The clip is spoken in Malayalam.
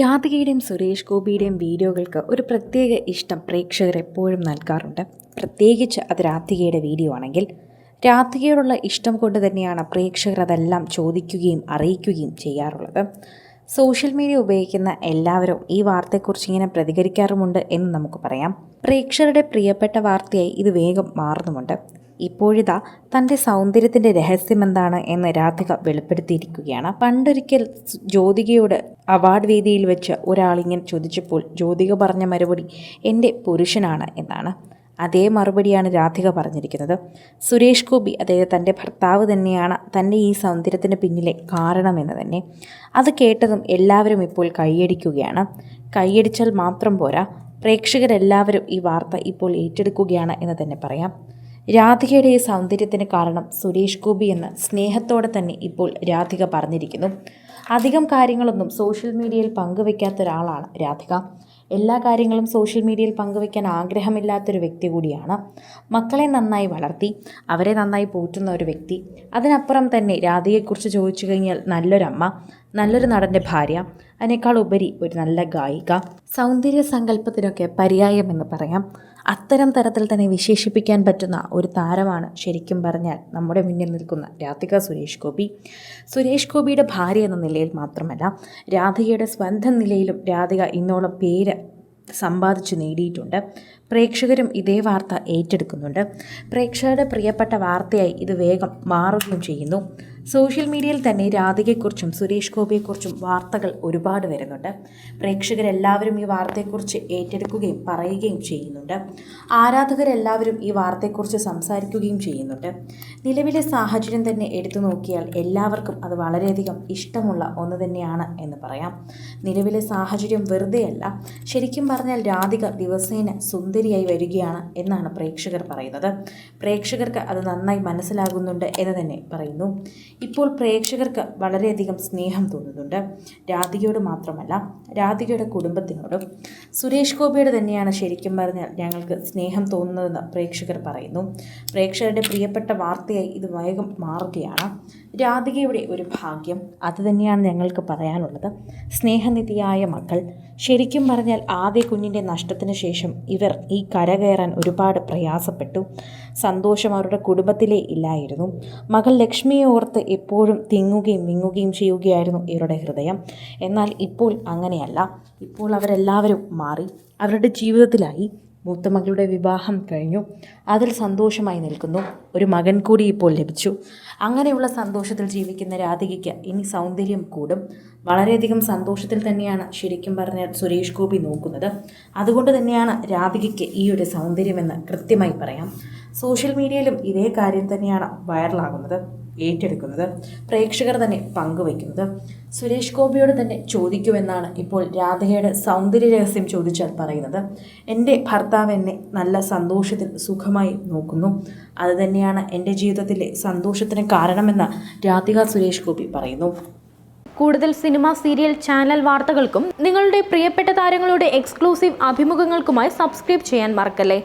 രാധികയുടെയും സുരേഷ് ഗോപിയുടെയും വീഡിയോകൾക്ക് ഒരു പ്രത്യേക ഇഷ്ടം പ്രേക്ഷകർ എപ്പോഴും നൽകാറുണ്ട്. പ്രത്യേകിച്ച് അത് രാധികയുടെ വീഡിയോ ആണെങ്കിൽ രാധികയോടുള്ള ഇഷ്ടം കൊണ്ട് തന്നെയാണ് പ്രേക്ഷകർ അതെല്ലാം ചോദിക്കുകയും അറിയിക്കുകയും ചെയ്യാറുള്ളത്. സോഷ്യൽ മീഡിയ ഉപയോഗിക്കുന്ന എല്ലാവരും ഈ വാർത്തയെക്കുറിച്ച് ഇങ്ങനെ പ്രതികരിക്കാറുമുണ്ട് എന്ന് നമുക്ക് പറയാം. പ്രേക്ഷകരുടെ പ്രിയപ്പെട്ട വാർത്തയായി ഇത് വേഗം മാറുന്നുമുണ്ട്. ഇപ്പോഴിതാ തൻ്റെ സൗന്ദര്യത്തിൻ്റെ രഹസ്യമെന്താണ് എന്ന് രാധിക വെളിപ്പെടുത്തിയിരിക്കുകയാണ്. പണ്ടൊരിക്കൽ ജ്യോതികയോട് അവാർഡ് വേദിയിൽ വെച്ച് ഒരാളിങ്ങനെ ചോദിച്ചപ്പോൾ ജ്യോതിക പറഞ്ഞ മറുപടി എൻ്റെ പുരുഷനാണ് എന്നാണ്. അതേ മറുപടിയാണ് രാധിക പറഞ്ഞിരിക്കുന്നത്. സുരേഷ് ഗോപി, അതായത് തൻ്റെ ഭർത്താവ് തന്നെയാണ് തൻ്റെ ഈ സൗന്ദര്യത്തിന് പിന്നിലെ കാരണമെന്ന് തന്നെ. അത് കേട്ടതും എല്ലാവരും ഇപ്പോൾ കൈയടിക്കുകയാണ്. കൈയടിച്ചാൽ മാത്രം പോരാ, പ്രേക്ഷകരെല്ലാവരും ഈ വാർത്ത ഇപ്പോൾ ഏറ്റെടുക്കുകയാണ് എന്ന് തന്നെ പറയാം. രാധികയുടെ ഈ സൗന്ദര്യത്തിന് കാരണം സുരേഷ് ഗോപി എന്ന് സ്നേഹത്തോടെ തന്നെ ഇപ്പോൾ രാധിക പറഞ്ഞിരിക്കുന്നു. അധികം കാര്യങ്ങളൊന്നും സോഷ്യൽ മീഡിയയിൽ പങ്കുവെക്കാത്ത ഒരാളാണ് രാധിക. എല്ലാ കാര്യങ്ങളും സോഷ്യൽ മീഡിയയിൽ പങ്കുവെക്കാൻ ആഗ്രഹമില്ലാത്തൊരു വ്യക്തി കൂടിയാണ്. മക്കളെ നന്നായി വളർത്തി അവരെ നന്നായി പോറ്റുന്ന ഒരു വ്യക്തി. അതിനപ്പുറം തന്നെ രാധികയെക്കുറിച്ച് ചോദിച്ചു കഴിഞ്ഞാൽ നല്ലൊരമ്മ, നല്ലൊരു നടൻ്റെ ഭാര്യ, അതിനേക്കാൾ ഉപരി ഒരു നല്ല ഗായിക, സൗന്ദര്യ സങ്കല്പത്തിനൊക്കെ പര്യായമെന്ന് പറയാം. അത്തരം തരത്തിൽ തന്നെ വിശേഷിപ്പിക്കാൻ പറ്റുന്ന ഒരു താരമാണ് ശരിക്കും പറഞ്ഞാൽ നമ്മുടെ മുന്നിൽ നിൽക്കുന്ന രാധിക സുരേഷ് ഗോപി. സുരേഷ് ഗോപിയുടെ ഭാര്യ എന്ന നിലയിൽ മാത്രമല്ല, രാധികയുടെ സ്വന്തം നിലയിലും രാധിക ഇന്നോളം പേര് സമ്പാദിച്ചു നേടിയിട്ടുണ്ട്. പ്രേക്ഷകരും ഇതേ വാർത്ത ഏറ്റെടുക്കുന്നുണ്ട്. പ്രേക്ഷകരുടെ പ്രിയപ്പെട്ട വാർത്തയായി ഇത് വേഗം മാറുകയും ചെയ്യുന്നു. സോഷ്യൽ മീഡിയയിൽ തന്നെ രാധികയെക്കുറിച്ചും സുരേഷ് ഗോപിയെക്കുറിച്ചും വാർത്തകൾ ഒരുപാട് വരുന്നുണ്ട്. പ്രേക്ഷകരെല്ലാവരും ഈ വാർത്തയെക്കുറിച്ച് ഏറ്റെടുക്കുകയും പറയുകയും ചെയ്യുന്നുണ്ട്. ആരാധകരെല്ലാവരും ഈ വാർത്തയെക്കുറിച്ച് സംസാരിക്കുകയും ചെയ്യുന്നുണ്ട്. നിലവിലെ സാഹചര്യം തന്നെ എടുത്തു നോക്കിയാൽ എല്ലാവർക്കും അത് വളരെയധികം ഇഷ്ടമുള്ള ഒന്ന് തന്നെയാണ് എന്ന് പറയാം. നിലവിലെ സാഹചര്യം വെറുതെയല്ല, ശരിക്കും പറഞ്ഞാൽ രാധിക ദിവസേന സുന്ദരിയായി വരികയാണ് എന്നാണ് പ്രേക്ഷകർ പറയുന്നത്. പ്രേക്ഷകർക്ക് അത് നന്നായി മനസ്സിലാകുന്നുണ്ട് എന്ന് തന്നെ പറയുന്നു. ഇപ്പോൾ പ്രേക്ഷകർക്ക് വളരെയധികം സ്നേഹം തോന്നുന്നുണ്ട്. രാധികയോട് മാത്രമല്ല, രാധികയുടെ കുടുംബത്തിനോടും. സുരേഷ് ഗോപിയോട് തന്നെയാണ് ശരിക്കും പറഞ്ഞാൽ ഞങ്ങൾക്ക് സ്നേഹം തോന്നുന്നതെന്ന് പ്രേക്ഷകർ പറയുന്നു. പ്രേക്ഷകരുടെ പ്രിയപ്പെട്ട വാർത്തയായി ഇത് വേഗം മാറുകയാണ്. രാധികയുടെ ഒരു ഭാഗ്യം, അത് തന്നെയാണ് ഞങ്ങൾക്ക് പറയാനുള്ളത്. സ്നേഹനിധിയായ മക്കൾ. ശരിക്കും പറഞ്ഞാൽ ആദ്യ കുഞ്ഞിൻ്റെ നഷ്ടത്തിന് ശേഷം ഇവർ ഈ കരകയറാൻ ഒരുപാട് പ്രയാസപ്പെട്ടു. സന്തോഷം അവരുടെ കുടുംബത്തിലേ ഇല്ലായിരുന്നു. മകൾ ലക്ഷ്മിയെ ഓർത്ത് എപ്പോഴും തിങ്ങുകയും വിങ്ങുകയും ചെയ്യുകയായിരുന്നു ഇവരുടെ ഹൃദയം. എന്നാൽ ഇപ്പോൾ അങ്ങനെയല്ല. ഇപ്പോൾ അവരെല്ലാവരും മാറി, അവരുടെ ജീവിതത്തിലായി. മൂത്ത മകളുടെ വിവാഹം കഴിഞ്ഞു, അതിൽ സന്തോഷമായി നിൽക്കുന്നു. ഒരു മകൻ കൂടി ഇപ്പോൾ ലഭിച്ചു. അങ്ങനെയുള്ള സന്തോഷത്തിൽ ജീവിക്കുന്ന രാധികയ്ക്ക് ഇനി സൗന്ദര്യം കൂടും. വളരെയധികം സന്തോഷത്തിൽ തന്നെയാണ് ശരിക്കും പറഞ്ഞാൽ സുരേഷ് ഗോപി നോക്കുന്നത്. അതുകൊണ്ട് തന്നെയാണ് രാധികയ്ക്ക് ഈ ഒരു സൗന്ദര്യമെന്ന് കൃത്യമായി പറയാം. സോഷ്യൽ മീഡിയയിലും ഇതേ കാര്യം തന്നെയാണ് വൈറലാകുന്നത്, ഏറ്റെടുക്കുന്നത്, പ്രേക്ഷകർ തന്നെ പങ്കുവയ്ക്കുന്നത്. സുരേഷ് ഗോപിയോട് തന്നെ ചോദിക്കുമെന്നാണ് ഇപ്പോൾ രാധികയുടെ സൗന്ദര്യ രഹസ്യം ചോദിച്ചാൽ പറയുന്നത്. എൻ്റെ ഭർത്താവ് എന്നെ നല്ല സന്തോഷത്തിൽ സുഖമായി നോക്കുന്നു, അതുതന്നെയാണ് എൻ്റെ ജീവിതത്തിലെ സന്തോഷത്തിന് കാരണമെന്ന് രാധിക സുരേഷ് ഗോപി പറയുന്നു. കൂടുതൽ സിനിമ, സീരിയൽ, ചാനൽ വാർത്തകൾക്കും നിങ്ങളുടെ പ്രിയപ്പെട്ട താരങ്ങളുടെ എക്സ്ക്ലൂസീവ് അഭിമുഖങ്ങൾക്കുമായി സബ്സ്ക്രൈബ് ചെയ്യാൻ മറക്കല്ലേ.